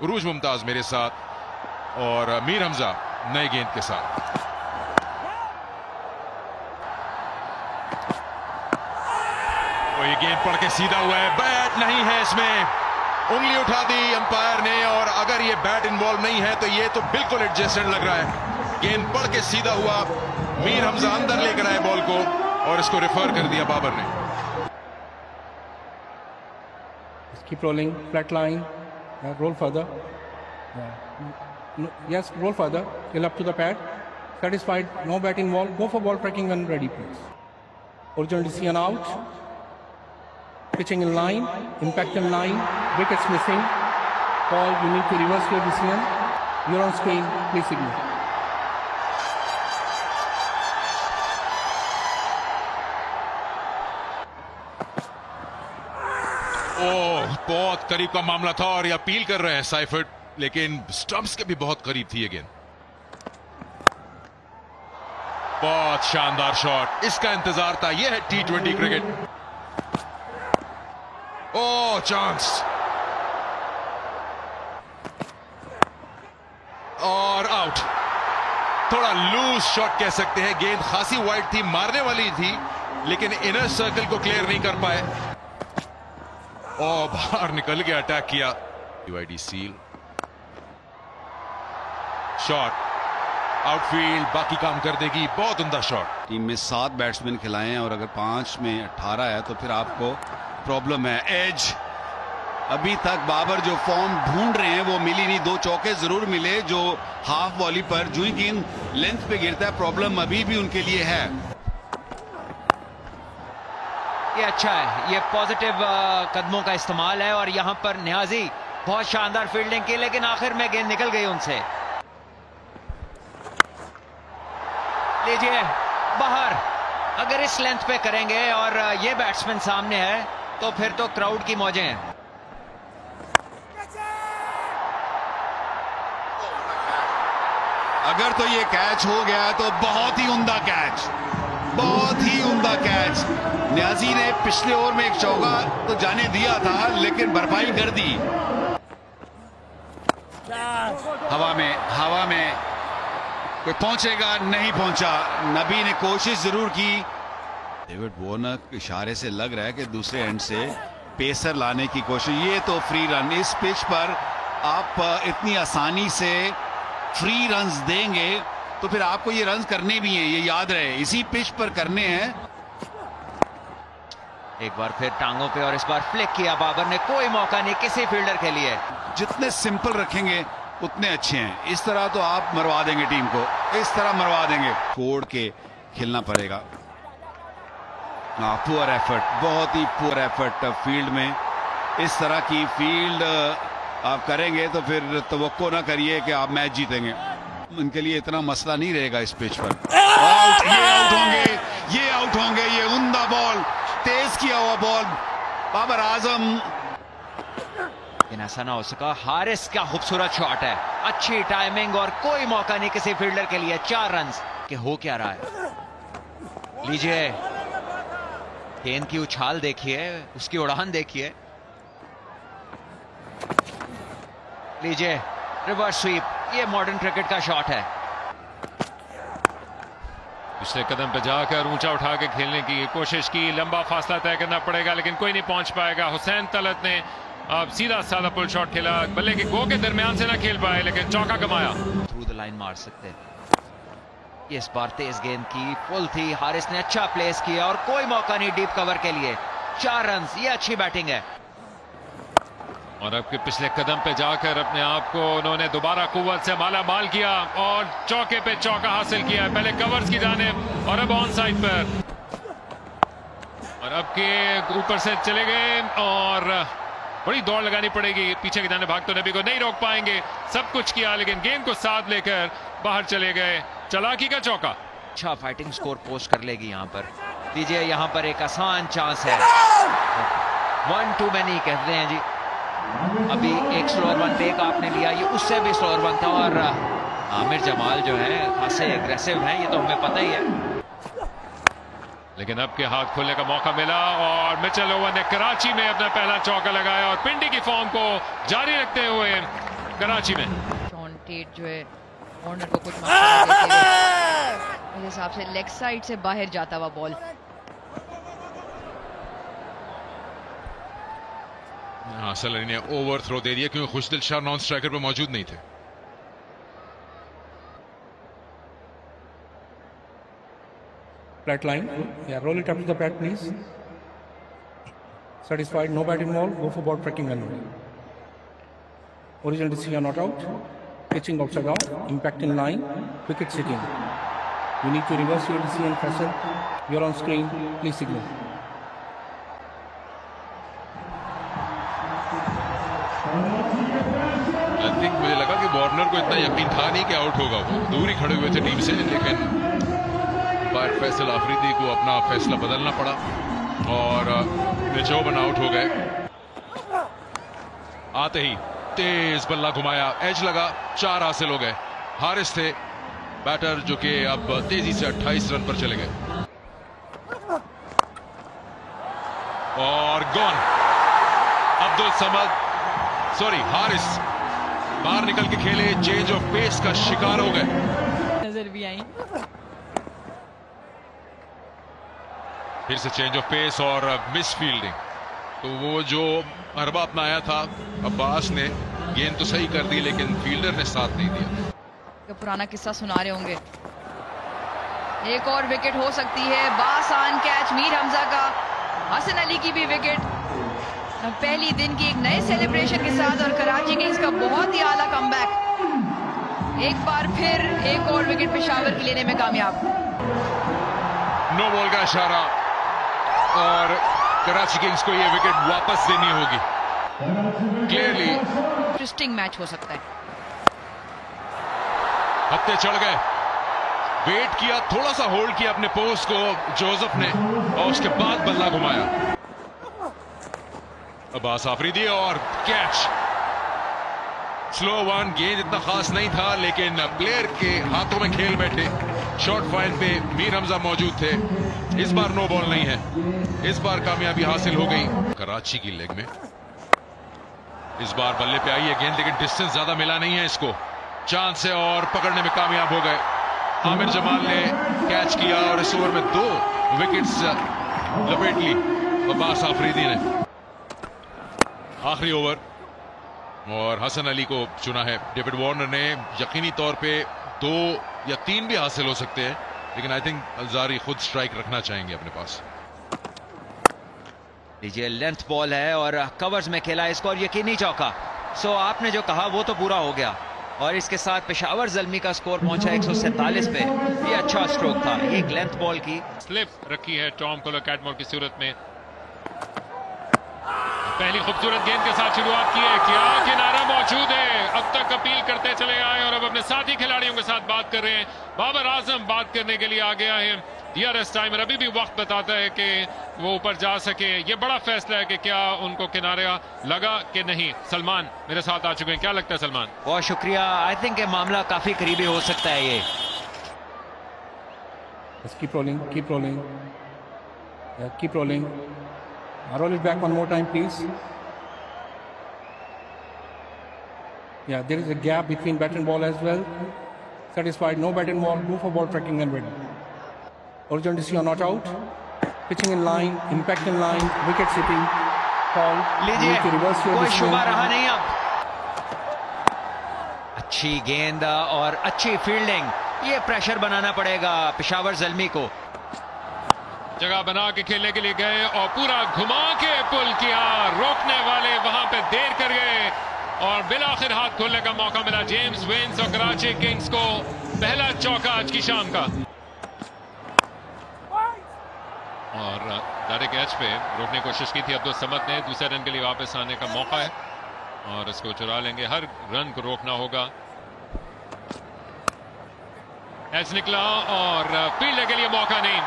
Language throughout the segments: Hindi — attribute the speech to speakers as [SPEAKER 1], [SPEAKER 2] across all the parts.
[SPEAKER 1] उरूज मुमताज मेरे साथ और मीर हमजा नए गेंद के साथ। ये गेंद पड़ के सीधा हुआ है, बैट नहीं है इसमें, उंगली उठा दी अंपायर ने, और अगर ये बैट इन्वॉल्व नहीं है तो ये तो बिल्कुल एडजस्टेड लग रहा है। गेंद पड़ के सीधा हुआ, मीर हमजा अंदर लेकर आए बॉल को और इसको रेफर कर दिया बाबर ने।
[SPEAKER 2] Keep rolling, flat line, roll further. Yes, roll further, till up to the pad. Satisfied, no bat involved, go for ball tracking when ready, please. Original decision out. Pitching in line, impact in line, wickets missing. Call, you need to reverse your decision. You're on screen, please signal.
[SPEAKER 1] ओह, बहुत करीब का मामला था और ये अपील कर रहे हैं साइफर्ट, लेकिन स्टंप्स के भी बहुत करीब थी ये गेंद। बहुत शानदार शॉट, इसका इंतजार था, यह है T20 क्रिकेट। ओह, चांस और आउट। थोड़ा लूज शॉट कह सकते हैं, गेंद खासी वाइड थी, मारने वाली थी, लेकिन इनर सर्कल को क्लियर नहीं कर पाए और बाहर निकल के अटैक किया। UID सील शॉट, आउटफील्ड बाकी काम कर देगी, बहुत उम्दा शॉट।
[SPEAKER 3] टीम में 7 बैट्समैन खिलाए हैं और अगर 5 में 18 है तो फिर आपको प्रॉब्लम है। एज अभी तक बाबर जो फॉर्म ढूंढ रहे हैं वो मिली नहीं। 2 चौके जरूर मिले जो हाफ वॉली पर, जो ही गेंद लेंथ पे गिरता है, प्रॉब्लम अभी भी उनके लिए है।
[SPEAKER 4] ये अच्छा है, ये पॉजिटिव कदमों का इस्तेमाल है और यहां पर न्याजी बहुत शानदार फील्डिंग की, लेकिन आखिर में गेंद निकल गई उनसे। लीजिए बाहर, अगर इस लेंथ पे करेंगे और ये बैट्समैन सामने है तो फिर तो क्राउड की मौजें हैं।
[SPEAKER 3] अगर तो ये कैच हो गया तो बहुत ही उम्दा कैच, बहुत ही उम्दा कैच। न्याजी ने पिछले ओवर में एक चौका तो जाने दिया था, लेकिन भरपाई कर दी। हवा में कोई पहुंचेगा, नहीं पहुंचा। नबी ने कोशिश जरूर की। डेविड वॉर्नर इशारे से लग रहा है कि दूसरे एंड से पेसर लाने की कोशिश। ये तो फ्री रन, इस पिच पर आप इतनी आसानी से फ्री रन्स देंगे तो फिर आपको ये रन्स करने भी हैं, ये याद रहे, इसी पिच पर करने हैं।
[SPEAKER 4] एक बार फिर टांगों पे और इस बार फ्लिक किया बाबर ने, कोई मौका नहीं किसी फील्डर के लिए।
[SPEAKER 3] जितने सिंपल रखेंगे उतने अच्छे हैं। इस तरह तो आप मरवा देंगे टीम को, इस तरह मरवा देंगे। छोड़ के खेलना पड़ेगा। पुअर एफर्ट, बहुत ही पुअर एफर्ट फील्ड में। इस तरह की फील्ड आप करेंगे तो फिर तवक्को ना करिए कि आप मैच जीतेंगे। उनके लिए इतना मसला नहीं रहेगा इस पिच पर। आउट, ये आउट होंगे, ये आउट होंगे। ये उम्दा बॉल, तेज किया हुआ बॉल, बाबर आजम।
[SPEAKER 4] लेकिन ऐसा ना हो सका। हारिस का खूबसूरत शॉट है, अच्छी टाइमिंग और कोई मौका नहीं किसी फील्डर के लिए। 4 रन के हो क्या रहा है। लीजिए, गेंद की उछाल देखिए, उसकी उड़ान देखिए। लीजिए रिवर्स स्वीप, ये मॉडर्न क्रिकेट का शॉट है।
[SPEAKER 5] पिछले कदम पे जाकर ऊंचा उठा के खेलने की कोशिश की, लंबा फासला तय करना पड़ेगा लेकिन कोई नहीं पहुंच पाएगा। हुसैन तलत ने अब सीधा साधा पुल शॉट खेला, बल्ले के गो के दरमियान से ना खेल पाए लेकिन चौका कमाया।
[SPEAKER 4] थ्रू द लाइन मार सकते हैं। ये इस बार तेज गेंद की फुल थी, हारिस ने अच्छा प्लेस किया और कोई मौका नहीं डीप कवर के लिए। 4 रन, ये अच्छी बैटिंग है।
[SPEAKER 5] और अब के पिछले कदम पे जाकर अपने आप को उन्होंने दोबारा कुव्वत से माला माल किया और चौके पे चौका हासिल किया। पहले कवर्स की जानिब और अब ऑन साइड पर, और अब के ऊपर से चले गए और बड़ी दौड़ लगानी पड़ेगी। पीछे की जाने भाग तो नबी को नहीं रोक पाएंगे। सब कुछ किया लेकिन गेंद को साथ लेकर बाहर चले गए। चालाकी का चौका।
[SPEAKER 4] अच्छा फाइटिंग स्कोर पोस्ट कर लेगी यहाँ पर। लीजिए, यहाँ पर एक आसान चांस है। 1 टू मैनी कहते हैं जी। अभी एक स्लोअर वन टेक आपने लिया, ये उससे भी स्लोअर वन था और आमिर जमाल जो है खासे एग्रेसिव हैं, ये तो हमें पता ही है।
[SPEAKER 5] लेकिन अब के हाथ खोलने का मौका मिला और मिचेल ओवन ने कराची में अपना पहला चौका लगाया और पिंडी की फॉर्म को जारी रखते हुए कराची में।
[SPEAKER 6] शॉन टेट जो है वार्नर को कुछ मशवरा देते हुए, मेरे हिसाब से लेग साइड से बाहर जाता हुआ बॉल।
[SPEAKER 1] हासिल अली ने ओवर थ्रो दे दिया क्योंकि खुशदिल शाह नॉन स्ट्राइकर पर मौजूद नहीं थे।
[SPEAKER 2] Flat line. Yeah, roll it up to the pad, please. Satisfied, no bat involved. Go for ball tracking and running. Original decision not out. Pitching outside off. Impact in line. Wicket sitting. You need to reverse your decision faster. You're on screen. Please signal.
[SPEAKER 1] I think मुझे लगा कि वार्नर को इतना यकीन था नहीं कि आउट होगा, वो दूर ही खड़े हुए थे टीम से, लेकिन फैसल आफरीदी को अपना फैसला बदलना पड़ा और निचोबन आउट हो गए। आते ही तेज बल्ला घुमाया, एज लगा, 4 हासिल हो गए। हारिस थे बैटर जो कि अब तेजी से 28 रन पर चले गए और गॉन। अब्दुल समद हारिस बाहर निकल के खेले, चेंज ऑफ पेस का शिकार हो गए।
[SPEAKER 6] नजर भी आई,
[SPEAKER 1] फिर से चेंज ऑफ पेस और मिस फील्डिंग। तो वो जो अरबा अपनाया था अब्बास ने, गेंद तो सही कर दी लेकिन फील्डर ने साथ नहीं दिया।
[SPEAKER 6] तो पुराना किस्सा सुना रहे होंगे। एक और विकेट हो सकती है, बासान कैच मीर हमजा का, हसन अली की भी विकेट पहली दिन की एक नए सेलिब्रेशन के साथ और कराची किंग्स का बहुत ही आला कमबैक। एक बार फिर एक और विकेट पेशावर की लेने में कामयाब।
[SPEAKER 1] नो बॉल का इशारा और कराची किंग्स को यह विकेट वापस देनी होगी। क्लियरली
[SPEAKER 6] इंटरेस्टिंग मैच हो सकता है।
[SPEAKER 1] हत्ते चढ़ गए, वेट किया, थोड़ा सा होल्ड किया अपने पोस्ट को जोसेफ ने और उसके बाद बल्ला घुमाया। अब्बास आफरीदी और कैच। स्लो वन, गेंद इतना खास नहीं था लेकिन प्लेयर के हाथों में खेल बैठे। शॉर्ट फाइन पे मीर हमजा मौजूद थे। इस बार नो बॉल नहीं है, इस बार कामयाबी हासिल हो गई कराची की लेग में। इस बार बल्ले पे आई है गेंद लेकिन डिस्टेंस ज्यादा मिला नहीं है इसको। चांस है और पकड़ने में कामयाब हो गए। आमिर जमाल ने कैच किया और इस ओवर में 2 विकेट्स लपेट ली अब्बास आफरीदी ने। आखिरी ओवर और हसन अली को चुना है डेविड वार्नर ने। यकीनी तौर पे 2 या 3 भी हासिल हो सकते हैं लेकिन आई थिंक अलजारी खुद स्ट्राइक रखना चाहेंगे अपने पास।
[SPEAKER 4] लीजिए, लेंथ बॉल है और कवर्स में खेला इसको और यकीनी चौका। सो आपने जो कहा वो तो पूरा हो गया और इसके साथ पेशावर ज़ल्मी का स्कोर पहुंचा 147 पे। ये अच्छा स्ट्रोक था, एक लेंथ बॉल की
[SPEAKER 5] स्लिप रखी है टॉम कोलो कैटमोर की सूरत में। पहली खूबसूरत गेंद के साथ शुरुआत की है, क्या किनारा मौजूद है। अब तक अपील करते चले आए और अब अपने साथी खिलाड़ियों के साथ बात कर रहे हैं। बाबर आजम बात करने के लिए आ गया है। DRS टाइमर अभी भी वक्त बताता है कि वो ऊपर जा सके। ये बड़ा फैसला है कि क्या उनको किनारा लगा कि नहीं। सलमान मेरे साथ आ चुके हैं, क्या लगता है सलमान?
[SPEAKER 4] बहुत शुक्रिया। आई थिंक ये मामला काफी करीबी हो सकता है। ये
[SPEAKER 2] keep rolling, keep rolling. Yeah, keep rolling. Roll it back one more time, please. Yeah, there is a gap between bat and ball as well. Satisfied, no bat and ball. Go for ball tracking and ready. Original decision not out. Pitching in line, impact in line, wicket sitting. Call.
[SPEAKER 4] लीजिए, कोई शुबा रहा नहीं अब। अच्छी गेंद और अच्छी फील्डिंग, ये प्रेशर बनाना पड़ेगा पेशावर ज़ल्मी को।
[SPEAKER 5] जगह बना के खेलने के लिए गए और पूरा घुमा के पुल किया। रोकने वाले वहां पे देर कर गए और बिलाखिर हाथ खोलने का मौका मिला जेम्स वेन्स और कराची किंग्स को। पहला चौका आज की शाम का और डायरेक्ट कैच पे रोकने की कोशिश की थी अब्दुल समद ने। दूसरे रन के लिए वापस आने का मौका है और इसको चुरा लेंगे। हर रन को रोकना होगा। एच निकला और फील्ड के लिए मौका नहीं।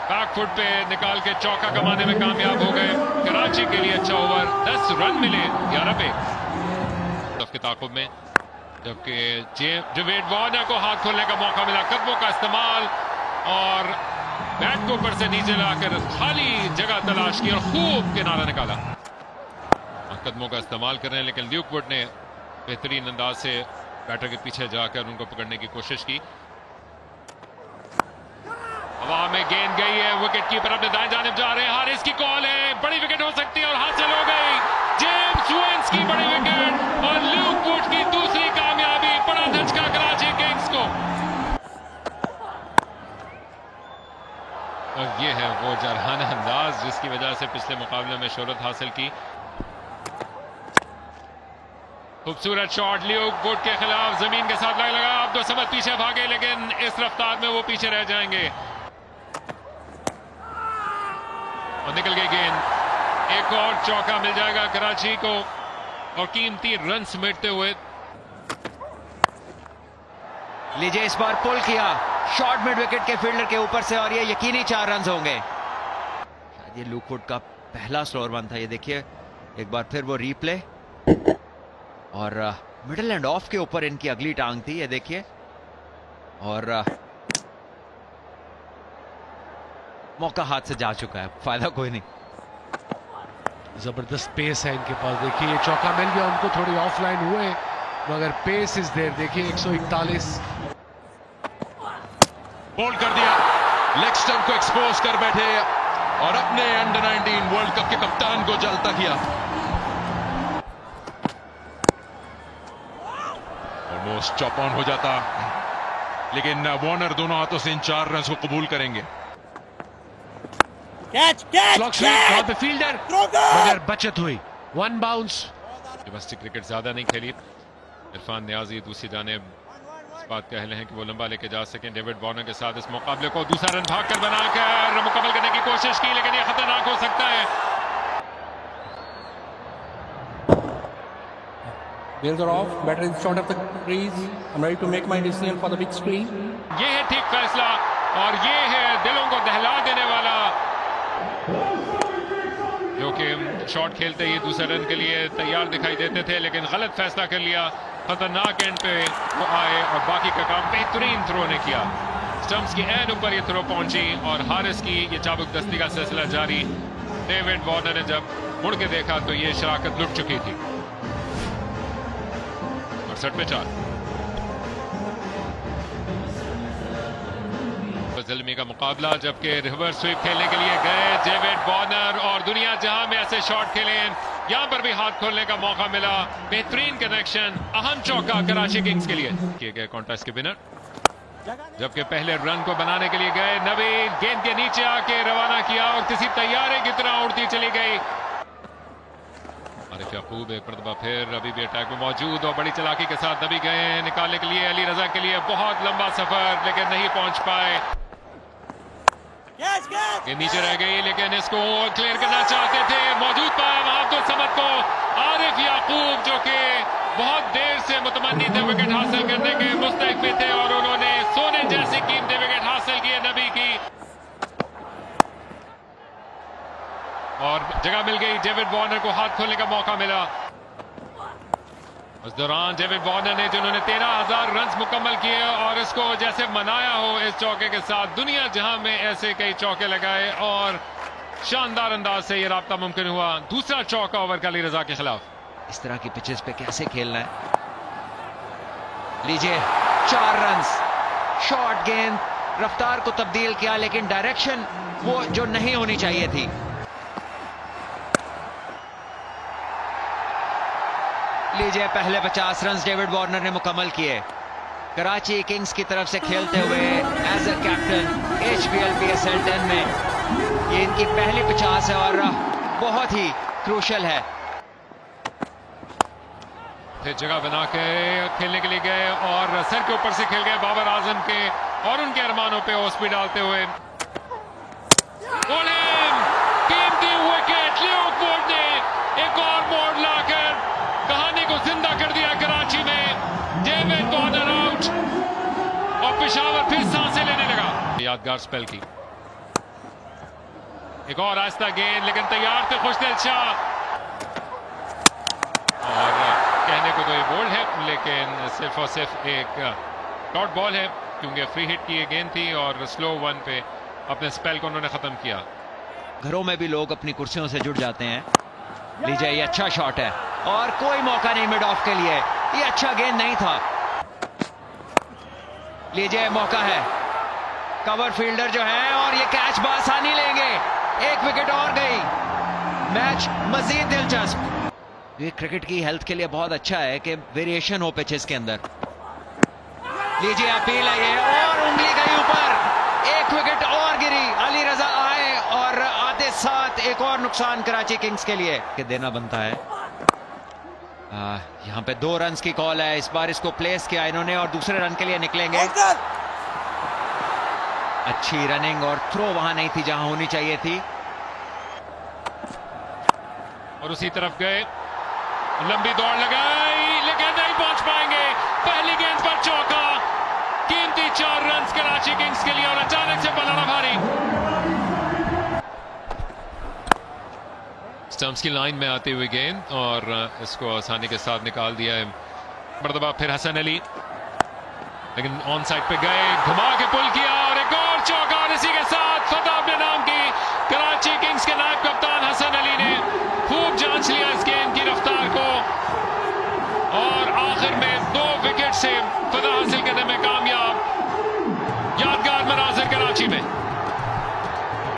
[SPEAKER 5] बैक फुट पे निकाल के चौका कमाने में कामयाब हो गए। कराची के लिए अच्छा ओवर, 10 रन मिले 11 पे के ताकुब में, जबकि डेविड वार्नर को हाथ खोलने का मौका मिला। कदमों का इस्तेमाल और बैट को ऊपर से नीचे लाकर खाली जगह तलाश की और खूब किनारा निकाला। कदमों का इस्तेमाल कर रहे हैं लेकिन ल्यूक वुड ने बेहतरीन अंदाज से बैटर के पीछे जाकर उनको पकड़ने की कोशिश की। हवा में गेंद गई है, विकेट कीपर अपने दाएं जानिब जा रहे हैं। हारिस की कॉल है, बड़ी विकेट हो सकती है और हासिल हो गई। जेम्स वुएंस की बड़ी विकेट और ल्यूक वुड की दूसरी कामयाबी। बड़ा धचका कराची किंग्स को। और ये है वो जरहाना अंदाज जिसकी वजह से पिछले मुकाबले में शोहरत हासिल की। खूबसूरत शॉट ल्यूक वुड के खिलाफ जमीन के साथ लगा। अब्दुल समद पीछे भागे लेकिन इस रफ्तार में वो पीछे रह जाएंगे और निकल गई गेंद। एक और चौका मिल जाएगा कराची को और कीमती रन समेटते हुए।
[SPEAKER 4] लीजिए इस बार पुल किया शॉट मिड विकेट के फील्डर के ऊपर से और ये यकीनी 4 रन होंगे। शायद ये ल्यूक वुड का पहला स्लोअर वन था। ये देखिए एक बार फिर वो रीप्ले और मिडल एंड ऑफ के ऊपर इनकी अगली टांग थी। ये देखिए और मौका हाथ से जा चुका है, फायदा कोई नहीं।
[SPEAKER 7] जबरदस्त पेस है इनके पास। देखिए ये चौका मिल गया उनको, थोड़ी ऑफलाइन हुए मगर पेस इज देयर। देखिए 141
[SPEAKER 1] बोल्ड कर दिया, लेग स्टंप को एक्सपोज कर बैठे और अपने अंडर 19 वर्ल्ड कप के कप्तान को जलता किया। ऑलमोस्ट चॉप ऑन हो जाता लेकिन वार्नर दोनों हाथों से इन 4 रन को कबूल करेंगे।
[SPEAKER 7] कैच फील्डर मगर बचत हुई। 1 बाउंस।
[SPEAKER 5] डोमेस्टिक क्रिकेट ज्यादा नहीं खेली। इरफान नियाजी दूसरी जानिब इस बात के अहल हैं कि वो लंबा लेके जा सकें। डेविड वार्नर के साथ इस मुकाबले को दूसरा रन भागकर बनाकर मुकम्मल करने की कोशिश की लेकिन ये खतरनाक हो सकता है।
[SPEAKER 2] Bails are off. Batter is short of the crease. I'm ready to make my decision for the big screen.
[SPEAKER 5] ये है ठीक फैसला और ये है दिलों को दहला देने वाला, जो कि शॉट खेलते ही दूसरे रन के लिए तैयार दिखाई देते थे लेकिन गलत फैसला कर लिया। खतरनाक एंड पे वो आए और बाकी का काम बेहतरीन थ्रो ने किया। स्टंप्स की एंड ऊपर ये थ्रो पहुंची और हारिस की ये चाबुक दस्ती का सिलसिला जारी। डेविड वार्नर ने जब मुड़ के देखा तो ये शराकत लुट चुकी थी। 68 पे 4। जल्मी का मुकाबला जबकि रिवर्स स्वीप खेलने के लिए गए डेविड वार्नर और दुनिया जहां में ऐसे शॉट खेले यहां पर भी हाथ खोलने का मौका मिला। बेहतरीन कनेक्शन, अहम चौका कराची किंग्स के लिए किए गए कॉन्टेस्ट के विनर। जबकि पहले रन को बनाने के लिए गए नबी गेंद के नीचे आके रवाना किया और किसी तैयारे की तरह उड़ती चली गई। आरिफ याकूब एक मरतबा फिर अभी भी अटैक में मौजूद और बड़ी चालाकी के साथ नबी गए निकालने के लिए अली रजा के लिए बहुत लंबा सफर लेकिन नहीं पहुंच पाए। ये नीचे रह गई लेकिन इसको क्लियर करना चाहते थे, मौजूद पाया वहां अब्दुल समद को। आरिफ याकूब जो कि बहुत देर से मुतमन्नी थे विकेट हासिल करने के मुस्तहिक भी थे और उन्होंने सोने जैसी कीमती विकेट हासिल की है नबी की और जगह मिल गई। डेविड वार्नर को हाथ खोलने का मौका मिला। उस दौरान डेविड वार्नर ने जिन्होंने 13,000 रन मुकम्मल किए और इसको जैसे मनाया हो इस चौके के साथ, दुनिया जहां में ऐसे कई चौके लगाए और शानदार अंदाज से ये राब्ता मुमकिन हुआ। दूसरा चौका ओवर का अली रजा के खिलाफ।
[SPEAKER 4] इस तरह की पिचेस पे कैसे खेलना है। लीजिए 4 रन, शॉर्ट गेंद, रफ्तार को तब्दील किया लेकिन डायरेक्शन वो जो नहीं होनी चाहिए थी। लीजिए पहले 50 रन डेविड वार्नर ने मुकम्मल किए। कराची किंग्स की तरफ से खेलते हुए as a captain HBL PSL 10 में ये इनकी पहली 50 है और बहुत ही क्रूशल है।
[SPEAKER 5] फिर जगह बना के खेलने के लिए गए और सर के ऊपर से खेल गए बाबर आजम के और उनके अरमानों पे ओस्पी डालते हुए। कीमती विकेट ल्यूक वुड ने एक और मोड़ लाकर कहानी को जिंदा कर दिया कराची में। डेविड वार्नर आउट और पेशावर फिर सांसें लेने लगा। यादगार स्पेल की एक और आस्था गेंद लेकिन तैयार थे खुशदिल शाह और कहने को तो ये बोल्ड है लेकिन सिर्फ और सिर्फ एक डॉट बॉल है क्योंकि फ्री हिट की ये गेंद थी और स्लो वन पे अपने स्पेल को उन्होंने खत्म किया।
[SPEAKER 4] घरों में भी लोग अपनी कुर्सियों से जुड़ जाते हैं। लीजिए ये अच्छा शॉट है और कोई मौका नहीं मिड ऑफ के लिए। ये अच्छा गेंद नहीं था। लीजिए मौका है, कवर फील्डर जो है, और ये कैच बआसानी लेंगे। एक विकेट और गई, मैच मजीद दिलचस्प। ये क्रिकेट की हेल्थ के लिए बहुत अच्छा है कि वेरिएशन हो पिचेस के अंदर। लीजिए अपील है ये, और उंगली गई ऊपर, एक विकेट और गिरी। अली रजा आए और आते साथ एक और नुकसान कराची किंग्स के लिए कि देना बनता है। यहां पे 2 रन की कॉल है, इस बार इसको प्लेस किया इन्होंने और दूसरे रन के लिए निकलेंगे। अच्छी रनिंग और थ्रो वहां नहीं थी जहां होनी चाहिए थी।
[SPEAKER 5] और उसी तरफ गए, लंबी दौड़ लगाई लेकिन नहीं पहुंच पाएंगे। पहली गेंद पर चौका, कीमती 4 रन कराची किंग्स के लिए और अचानक से पलड़ा भारी। स्टंप्स की लाइन में आती हुई गेंद और इसको आसानी के साथ निकाल दिया है। मरतबा फिर हसन अली, लेकिन ऑन साइड पे गए, घुमा के पुल किया